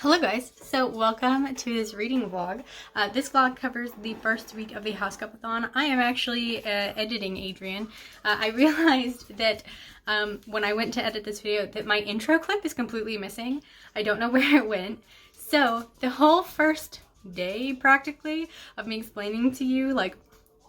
Hello guys, so welcome to this reading vlog. This vlog covers the first week of the Housecup-a-thon. I am actually editing Adrian. I realized that when I went to edit this video that my intro clip is completely missing. I don't know where it went. So the whole first day practically of me explaining to you like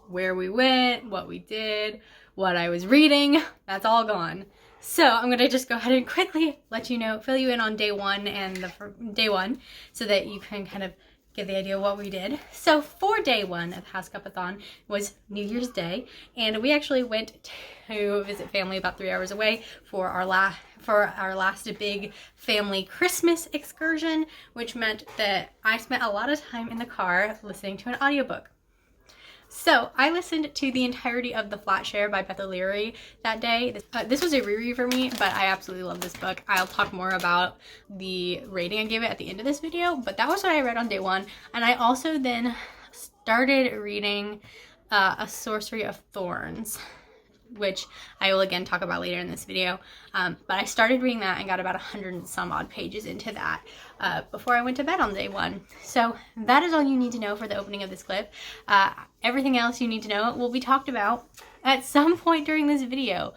where we went, what we did, what I was reading, that's all gone. So I'm gonna just go ahead and quickly let you know, fill you in on day one and day one so that you can kind of get the idea of what we did. So for day one of the Housecup-a-thon was New Year's Day, and we actually went to visit family about 3 hours away for our last big family Christmas excursion, which meant that I spent a lot of time in the car listening to an audiobook. So I listened to the entirety of The Flat Share by Beth O'Leary that day. This was a reread for me, but I absolutely love this book. I'll talk more about the rating I gave it at the end of this video, but that was what I read on day one. And I also then started reading A Sorcery of Thorns, which I will again talk about later in this video. But I started reading that and got about 100 and some odd pages into that before I went to bed on day one. So that is all you need to know for the opening of this clip. Everything else you need to know will be talked about at some point during this video,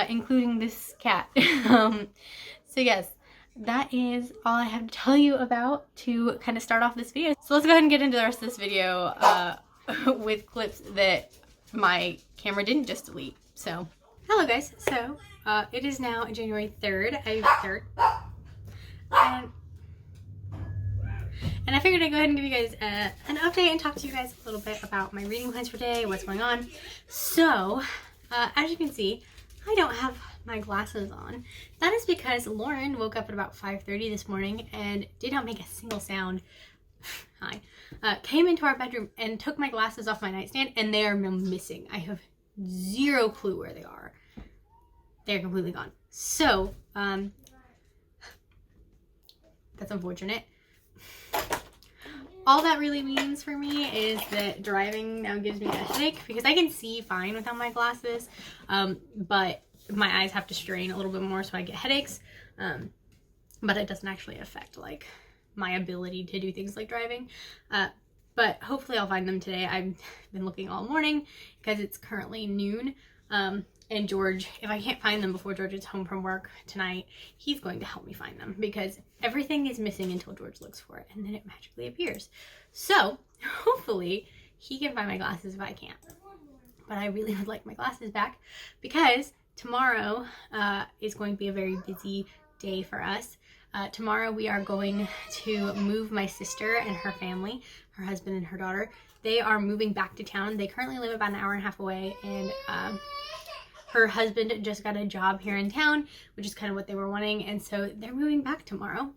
including this cat. So yes, that is all I have to tell you about to kind of start off this video. So let's go ahead and get into the rest of this video with clips that my camera didn't just delete. So, hello guys. So, it is now January 3rd. And I figured I'd go ahead and give you guys an update and talk to you guys a little bit about my reading plans for today, what's going on. So, as you can see, I don't have my glasses on. That is because Lauren woke up at about 5:30 this morning and did not make a single sound. Hi. Came into our bedroom and took my glasses off my nightstand, and they are missing. I have zero clue where they are. They're completely gone. So, that's unfortunate. All that really means for me is that driving now gives me a headache because I can see fine without my glasses, but my eyes have to strain a little bit more, so I get headaches. But it doesn't actually affect like my ability to do things like driving. But hopefully I'll find them today. I've been looking all morning because it's currently noon. And George, if I can't find them before George is home from work tonight, he's going to help me find them because everything is missing until George looks for it and then it magically appears. So hopefully he can find my glasses if I can't. But I really would like my glasses back because tomorrow is going to be a very busy day for us. Tomorrow we are going to move my sister and her family, her husband and her daughter. They are moving back to town. They currently live about an hour and a half away, and her husband just got a job here in town, which is kind of what they were wanting, and so they're moving back tomorrow.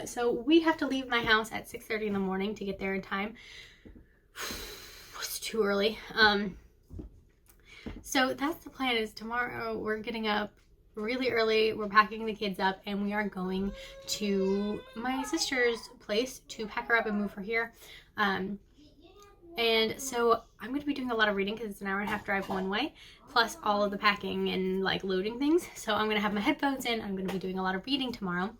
So we have to leave my house at 6:30 in the morning to get there in time. It's too early. So that's the plan, is tomorrow we're getting up really early, we're packing the kids up, and we are going to my sister's place to pack her up and move her here. And so I'm going to be doing a lot of reading because it's an hour and a half drive one way, plus all of the packing and like loading things. So I'm going to have my headphones in. I'm going to be doing a lot of reading tomorrow.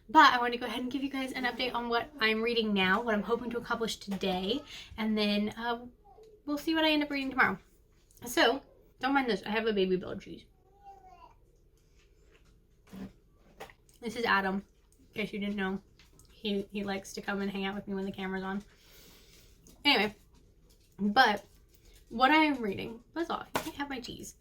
But I want to go ahead and give you guys an update on what I'm reading now, what I'm hoping to accomplish today, and then we'll see what I end up reading tomorrow. So don't mind this. I have a baby Bella cheese. This is Adam, in case you didn't know. He likes to come and hang out with me when the camera's on. Anyway, but what I am reading, buzz off, you can't have my cheese.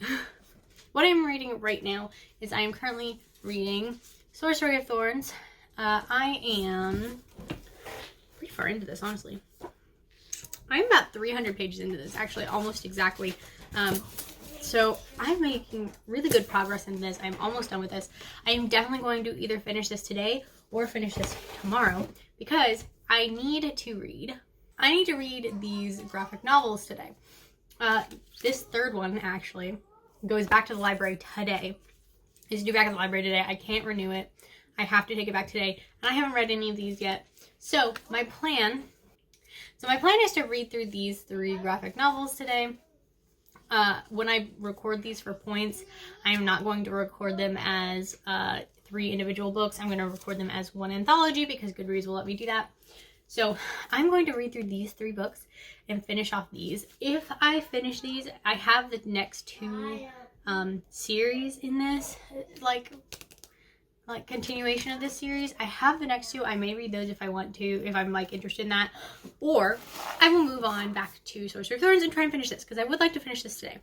What I'm reading right now is I am currently reading Sorcery of Thorns. I am pretty far into this, honestly. I'm about 300 pages into this, actually, almost exactly. So I'm making really good progress in this. I'm almost done with this. I am definitely going to either finish this today or finish this tomorrow because I need to read these graphic novels today. This third one actually goes back to the library today. It's due back at the library today. I can't renew it. I have to take it back today. And I haven't read any of these yet. So my plan is to read through these 3 graphic novels today. When I record these for points, I am not going to record them as 3 individual books. I'm going to record them as one anthology because Goodreads will let me do that. So I'm going to read through these 3 books and finish off these. If I finish these, I have the next 2 series in this, like continuation of this series. I have the next 2. I may read those if I want to, if I'm like interested in that, or I will move on back to Sorcery of Thorns and try and finish this, because I would like to finish this today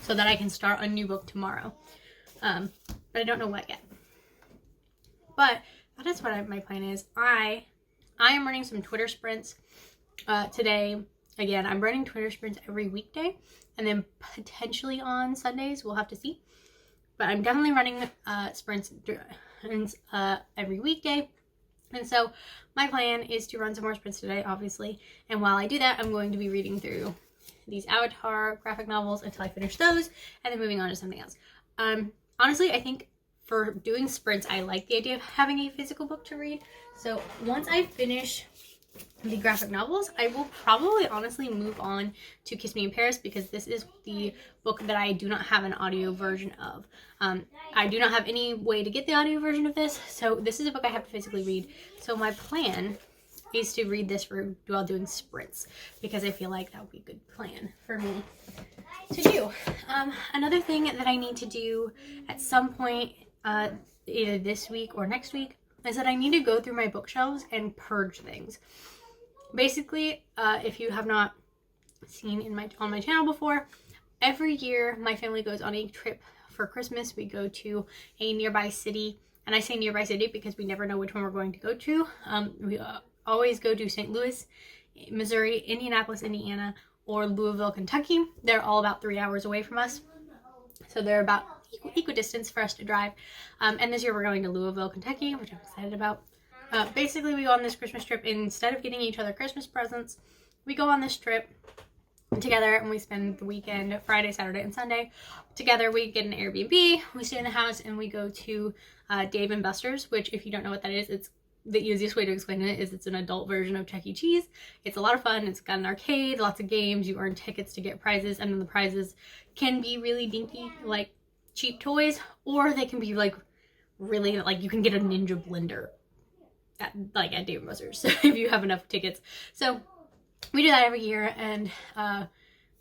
so that I can start a new book tomorrow. But I don't know what yet. But that is what my plan is. I am running some Twitter sprints today. Again, I'm running Twitter sprints every weekday, and then potentially on Sundays. We'll have to see. But I'm definitely running sprints every weekday. And so my plan is to run some more sprints today, obviously. And while I do that, I'm going to be reading through these Avatar graphic novels until I finish those, and then moving on to something else. Honestly, I think for doing sprints, I like the idea of having a physical book to read. So once I finish the graphic novels, I will probably honestly move on to Kiss Me in Paris, because this is the book that I do not have an audio version of. I do not have any way to get the audio version of this, so this is a book I have to physically read. So my plan is to read this while doing sprints, because I feel like that would be a good plan for me to do. Another thing that I need to do at some point, either this week or next week, is that I need to go through my bookshelves and purge things. Basically, if you have not seen on my channel before, every year my family goes on a trip for Christmas. We go to a nearby city, and I say nearby city because we never know which one we're going to go to. We always go to St. Louis, Missouri, Indianapolis, Indiana, or Louisville, Kentucky. They're all about 3 hours away from us, so they're about equidistance for us to drive. And this year we're going to Louisville, Kentucky, which I'm excited about. Basically, we go on this Christmas trip. Instead of getting each other Christmas presents, we go on this trip together, and we spend the weekend, Friday, Saturday, and Sunday together. We get an Airbnb, we stay in the house, and we go to Dave & Buster's, which, if you don't know what that is, it's the easiest way to explain it is it's an adult version of Chuck E. Cheese. It's a lot of fun. It's got an arcade, lots of games. You earn tickets to get prizes, and then the prizes can be really dinky, like cheap toys, or they can be like really, like you can get a Ninja blender at Dave & Buster's, so if you have enough tickets. So we do that every year, and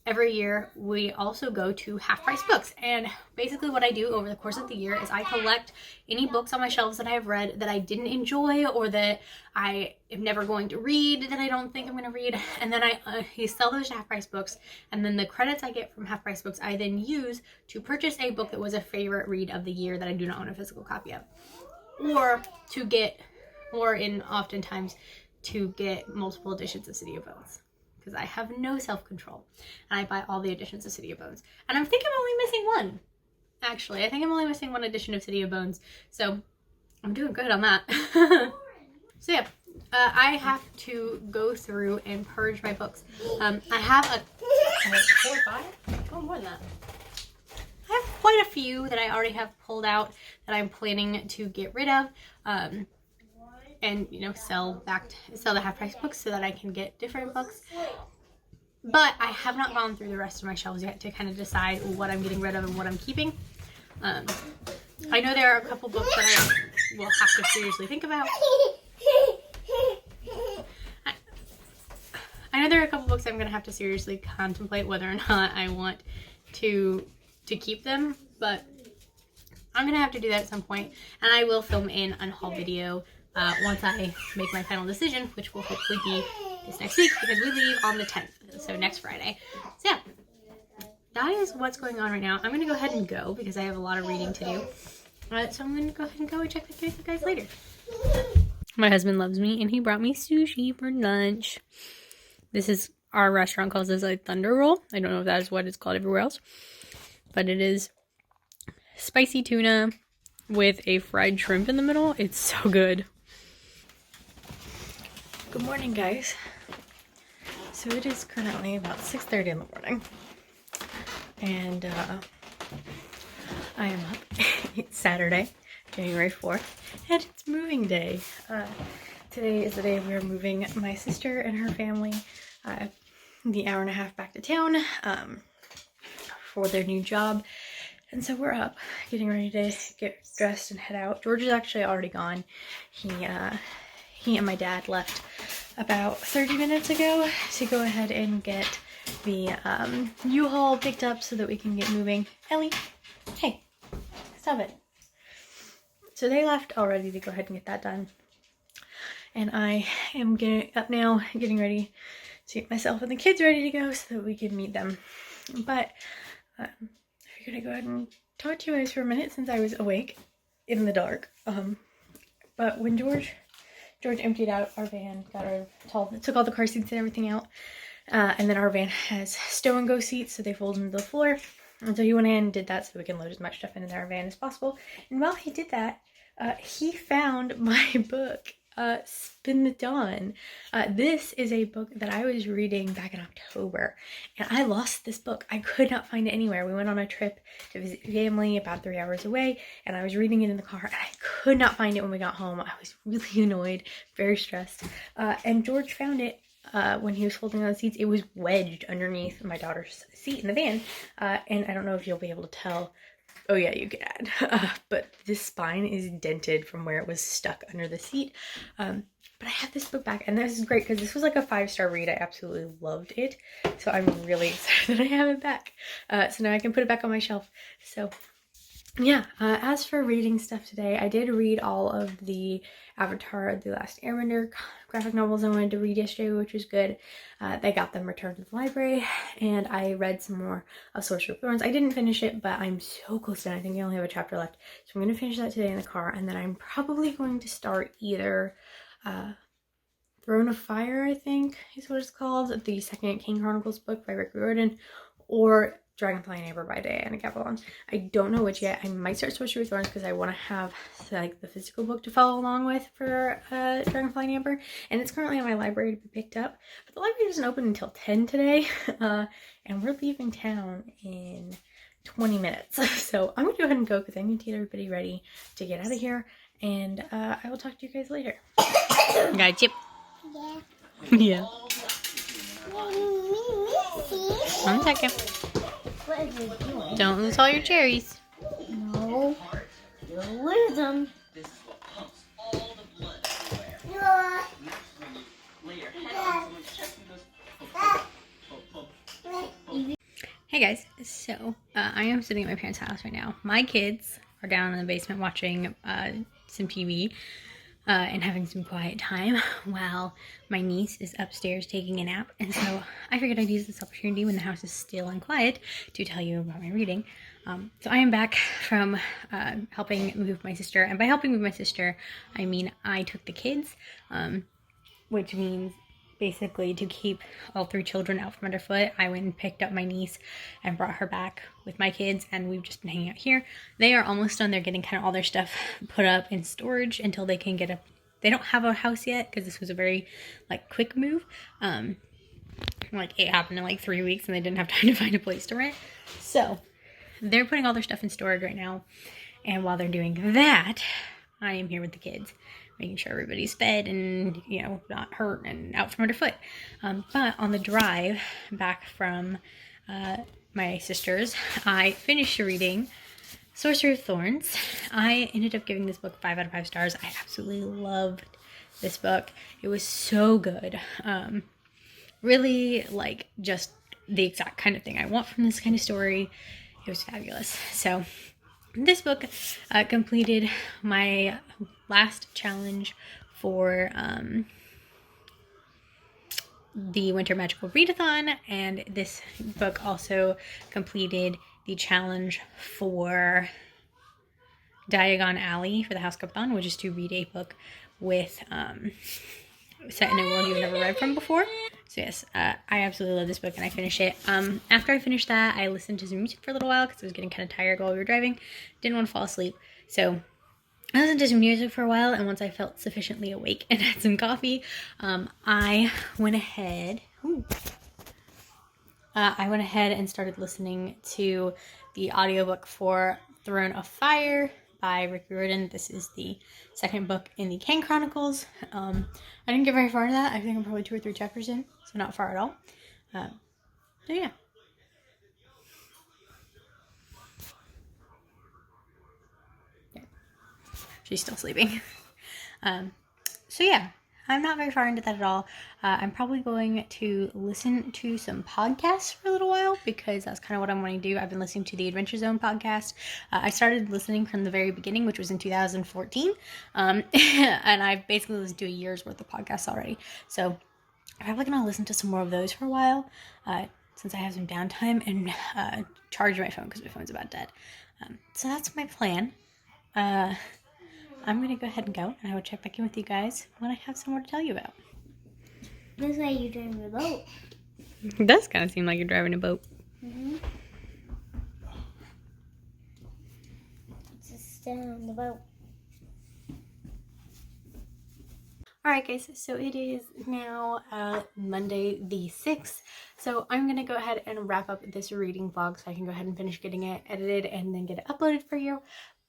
every year we also go to Half Price Books. And basically what I do over the course of the year is I collect any books on my shelves that I have read that I didn't enjoy, or that I am never going to read, that I don't think I'm going to read, and then I sell those to Half Price Books, and then the credits I get from Half Price Books I then use to purchase a book that was a favorite read of the year that I do not own a physical copy of, oftentimes to get multiple editions of City of Bones, because I have no self-control, and I buy all the editions of City of Bones. And I think I'm only missing one. Actually, I think I'm only missing one edition of City of Bones, so I'm doing good on that. So yeah, I have to go through and purge my books. I have 4 or 5? Oh, more than that. I have quite a few that I already have pulled out that I'm planning to get rid of. And, you know, sell the Half Price Books so that I can get different books. But I have not gone through the rest of my shelves yet to kind of decide what I'm getting rid of and what I'm keeping. I know there are a couple books that I will have to seriously think about. I know there are a couple books I'm going to have to seriously contemplate whether or not I want to keep them, but I'm going to have to do that at some point, and I will film an unhaul video once I make my final decision, which will hopefully be this next week, because we leave on the 10th, so next Friday. So yeah, that is what's going on right now. I'm going to go ahead and go, because I have a lot of reading to do. So I'm going to go ahead and go and check back in with you guys later. My husband loves me, and he brought me sushi for lunch. This is, our restaurant calls this a thunder roll. I don't know if that is what it's called everywhere else, but it is spicy tuna with a fried shrimp in the middle. It's so good. Good morning, guys. So it is currently about 6:30 in the morning, and I am up. It's Saturday, January 4th, and it's moving day. Today is the day we are moving my sister and her family the hour and a half back to town for their new job. And so we're up, getting ready to get dressed and head out. George is actually already gone. He and my dad left about 30 minutes ago to go ahead and get the U-Haul picked up so that we can get moving. Ellie, hey, stop it. So they left already to go ahead and get that done. And I am getting up now, getting ready to get myself and the kids ready to go so that we can meet them. But I figured I'd go ahead and talk to you guys for a minute since I was awake in the dark. But when George emptied out our van, took all the car seats and everything out, and then our van has stow and go seats, so they fold into the floor. And so he went in and did that so we can load as much stuff into our van as possible. And while he did that, he found my book, Spin the Dawn. This is a book that I was reading back in October, and I lost this book. I could not find it anywhere. We went on a trip to visit family about 3 hours away, and I was reading it in the car, and I could not find it when we got home. I was really annoyed, very stressed, and George found it when he was folding on the seats. It was wedged underneath my daughter's seat in the van, and I don't know if you'll be able to tell. Oh yeah, you can. But this spine is dented from where it was stuck under the seat. But I have this book back, and this is great because this was like a 5-star read. I absolutely loved it. So I'm really excited that I have it back. So now I can put it back on my shelf. So yeah, as for reading stuff today, I did read all of the Avatar: The Last Airbender graphic novels I wanted to read yesterday, which was good. They got them returned to the library, and I read some more of Sorcerer of Thorns. I didn't finish it, but I'm so close done. I think I only have a chapter left. So I'm going to finish that today in the car, and then I'm probably going to start either Throne of Fire, I think is what it's called, the second King Chronicles book by Rick Riordan, or Dragonfly and Amber by Diana Gabaldon. I don't know which yet. I might start Sorcery of Thorns because I want to have like the physical book to follow along with for Dragonfly and Amber, and it's currently in my library to be picked up. But the library doesn't open until 10 today, and we're leaving town in 20 minutes. So I'm gonna go ahead and go because I need to get everybody ready to get out of here, and I will talk to you guys later. Got a chip? Yeah. Yeah. 1 second. What is it doing? Don't lose all your cherries. No. You'll lose them. Hey guys, so I am sitting at my parents' house right now. My kids are down in the basement watching some TV and having some quiet time while my niece is upstairs taking a nap. And so I figured I'd use this opportunity when the house is still and quiet to tell you about my reading. So I am back from helping move my sister. And by helping move my sister, I mean I took the kids, which means basically to keep all 3 children out from underfoot. I went and picked up my niece and brought her back with my kids, and we've just been hanging out here. They are almost done. They're getting kind of all their stuff put up in storage until they can get they don't have a house yet because this was a very like quick move. Like it happened in like 3 weeks and they didn't have time to find a place to rent. So they're putting all their stuff in storage right now. And while they're doing that, I am here with the kids, making sure everybody's fed and, you know, not hurt and out from underfoot. But on the drive back from my sister's, I finished reading Sorcerer of Thorns. I ended up giving this book 5 out of 5 stars. I absolutely loved this book. It was so good. Really, like, just the exact kind of thing I want from this kind of story. It was fabulous. So this book completed my last challenge for the Winter Magical Readathon, and this book also completed the challenge for Diagon Alley for the Housecup-a-thon, which is to read a book with set in a world you've never read from before. So yes, I absolutely love this book, and I finished it. After I finished that, I listened to some music for a little while because I was getting kind of tired while we were driving. Didn't want to fall asleep, so I listened to some music for a while, and once I felt sufficiently awake and had some coffee, I went ahead and started listening to the audiobook for Throne of Fire by Rick Riordan. This is the second book in the King Chronicles. I didn't get very far into that. I think I'm probably 2 or 3 chapters in, so not far at all. So yeah. She's still sleeping. So yeah, I'm not very far into that at all. I'm probably going to listen to some podcasts for a little while because that's kind of what I'm wanting to do. I've been listening to the Adventure Zone podcast. I started listening from the very beginning, which was in 2014. And I've basically listened to a year's worth of podcasts already. So I'm probably going to listen to some more of those for a while since I have some downtime and charge my phone because my phone's about dead. So that's my plan. I'm going to go ahead and go, and I will check back in with you guys when I have some more to tell you about. Looks like you're driving a boat. It does kind of seem like you're driving a boat. Mm-hmm. Just stand on the boat. Alright guys, so it is now Monday the 6th, so I'm going to go ahead and wrap up this reading vlog so I can go ahead and finish getting it edited and then get it uploaded for you.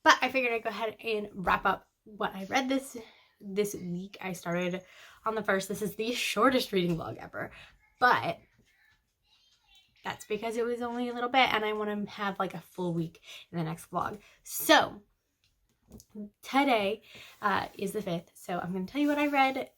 But I figured I'd go ahead and wrap up what I read this week. I started on the 1st. This is the shortest reading vlog ever, but that's because it was only a little bit and I want to have like a full week in the next vlog. So today is the 5th, so I'm going to tell you what I read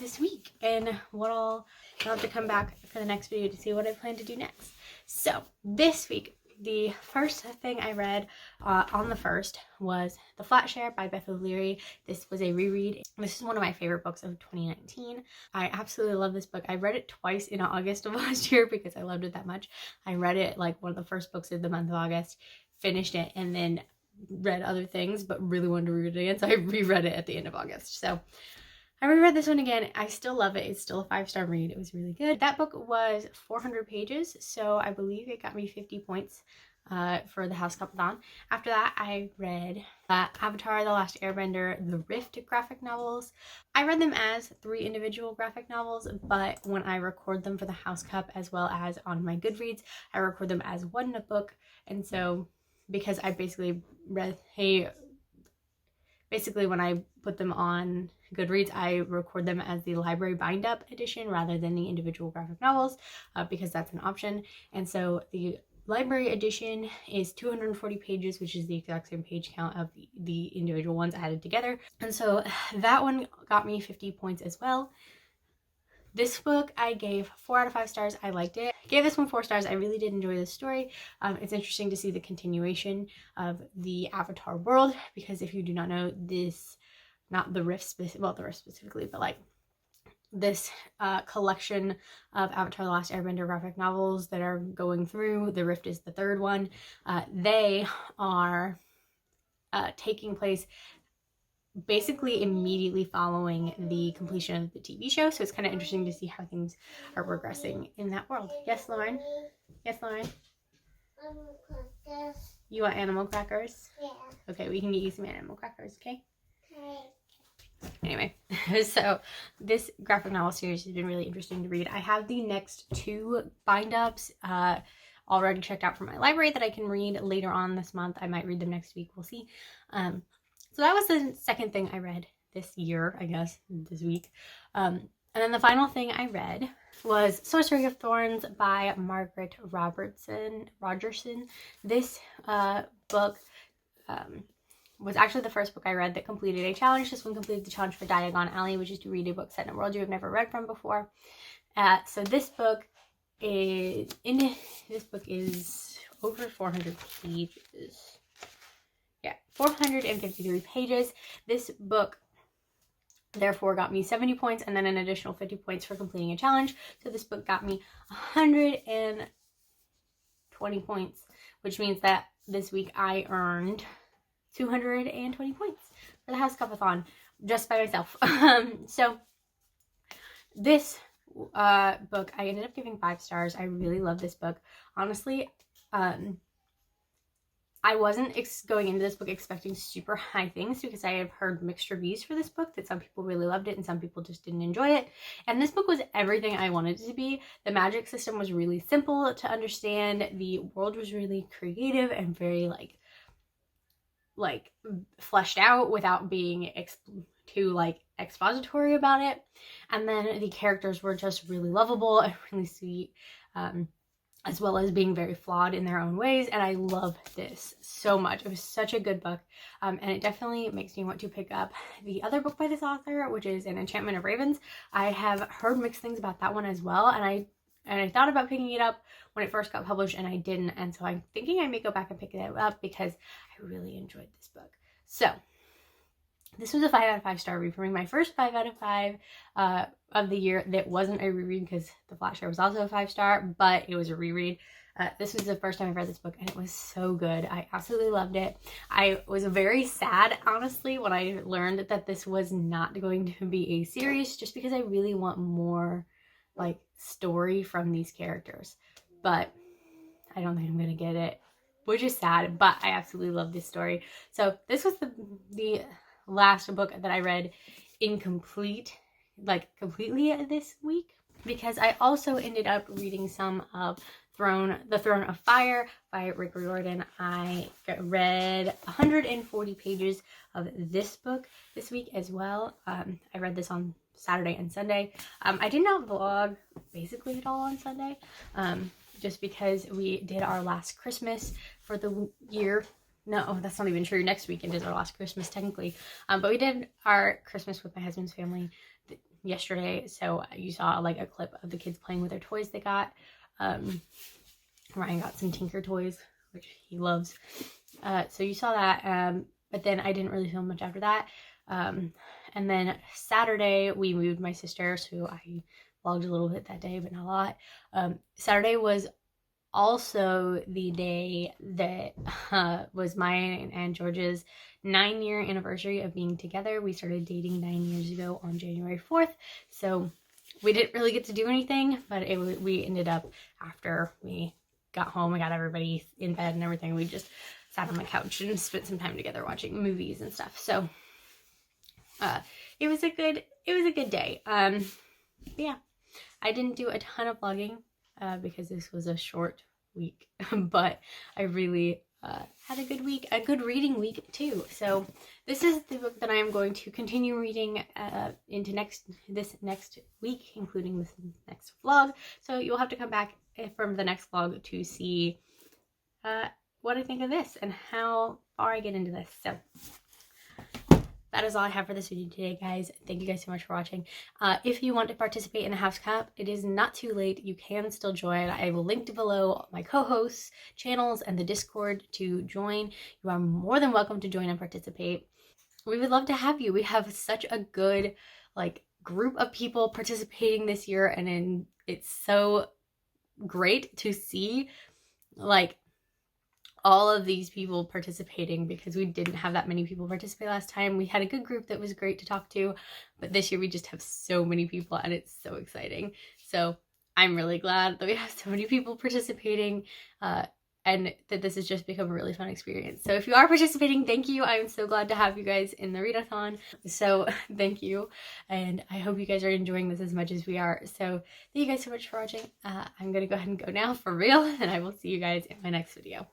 this week and I'll have to come back for the next video to see what I plan to do next. So this week, the first thing I read on the 1st was The Flat Share by Beth O'Leary. This was a reread. This is one of my favorite books of 2019. I absolutely love this book. I read it twice in August of last year because I loved it that much. I read it like one of the first books of the month of August, finished it, and then read other things, but really wanted to read it again, so I reread it at the end of August. So I reread this one again. I still love it. It's still a 5-star read. It was really good. That book was 400 pages, so I believe it got me 50 points for the Housecup-a-thon. After that, I read Avatar: The Last Airbender, the Rift graphic novels. I read them as 3 individual graphic novels, but when I record them for the House Cup as well as on my GoodReads, I record them as one book. And so because I basically when I put them on GoodReads, I record them as the library bind-up edition rather than the individual graphic novels because that's an option. And so the library edition is 240 pages, which is the exact same page count of the individual ones added together. And so that one got me 50 points as well. This book I gave 4 out of 5 stars. I liked it. I gave this one 4 stars. I really did enjoy this story. It's interesting to see the continuation of the Avatar world because if you do not know this, not the Rift, well, the Rift specifically, but like this collection of Avatar: The Last Airbender graphic novels that are going through. The Rift is the 3rd one. They are taking place basically immediately following the completion of the TV show, so it's kind of interesting to see how things are progressing in that world. Yes, Lauren? Yes, Lauren? Animal crackers. You want animal crackers? Yeah. Okay, we can get you some animal crackers, okay? Okay. Anyway, so this graphic novel series has been really interesting to read. I have the next 2 bind-ups already checked out from my library that I can read later on this month. I might read them next week. We'll see. So that was the second thing I read this year, I guess, this week. And then the final thing I read was Sorcery of Thorns by Margaret Rogerson. This book was actually the first book I read that completed a challenge. This one completed the challenge for Diagon Alley, which is to read a book set in a world you have never read from before. So this book is over 400 pages. Yeah, 453 pages. This book therefore got me 70 points and then an additional 50 points for completing a challenge. So this book got me 120 points, which means that this week I earned 220 points for the Housecup-a-thon just by myself. So this book I ended up giving 5 stars. I really love this book. Honestly, I wasn't going into this book expecting super high things because I have heard mixed reviews for this book, that some people really loved it and some people just didn't enjoy it. And this book was everything I wanted it to be. The magic system was really simple to understand. The world was really creative and very like fleshed out without being too like expository about it. And then the characters were just really lovable and really sweet. as well as being very flawed in their own ways. And I love this so much. It was such a good book. And it definitely makes me want to pick up the other book by this author, which is An Enchantment of Ravens. I have heard mixed things about that one as well. And I thought about picking it up when it first got published, and I didn't. And so I'm thinking I may go back and pick it up because I really enjoyed this book. So this was a 5 out of 5 star read for me. My first 5 out of 5 of the year that wasn't a reread, because The Flat Share was also a 5-star, but it was a reread. This was the first time I read this book, and it was so good. I absolutely loved it. I was very sad, honestly, when I learned that this was not going to be a series, just because I really want more like story from these characters. But I don't think I'm gonna get it, which is sad, but I absolutely love this story. So this was the last book that I read completely this week, because I also ended up reading some of The Throne of Fire by Rick Riordan. I read 140 pages of this book this week as well. I read this on Saturday and Sunday. I did not vlog basically at all on Sunday, just because we did our last Christmas for the year. No, that's not even true. Next weekend is our last Christmas, technically. But we did our Christmas with my husband's family yesterday. So you saw like a clip of the kids playing with their toys they got. Ryan got some Tinker toys, which he loves. So you saw that. But then I didn't really film much after that. And then Saturday, we moved my sister. So I vlogged a little bit that day, but not a lot. Saturday was also the day that was mine and George's 9-year anniversary of being together. We started dating 9 years ago on January 4th. So we didn't really get to do anything, but we ended up, after we got home, we got everybody in bed and everything, we just sat on my couch and spent some time together watching movies and stuff. So it was a good day. Yeah, I didn't do a ton of vlogging because this was a short week, but I really had a good week, a good reading week too. So this is the book that I am going to continue reading into this next week, including this next vlog. So you'll have to come back from the next vlog to see what I think of this and how far I get into this. So that is all I have for this video today, guys. Thank you guys so much for watching. If you want to participate in the House Cup, it is not too late. You can still join. I will link below my co-hosts' channels and the Discord to join. You are more than welcome to join and participate. We would love to have you. We have such a good group of people participating this year, and it's so great to see all of these people participating, because we didn't have that many people participate last time. We had a good group that was great to talk to, but this year we just have so many people, and it's so exciting. So I'm really glad that we have so many people participating, and that this has just become a really fun experience. So if you are participating, thank you. I'm so glad to have you guys in the readathon. So thank you, and I hope you guys are enjoying this as much as we are. So thank you guys so much for watching. I'm gonna go ahead and go now for real, and I will see you guys in my next video.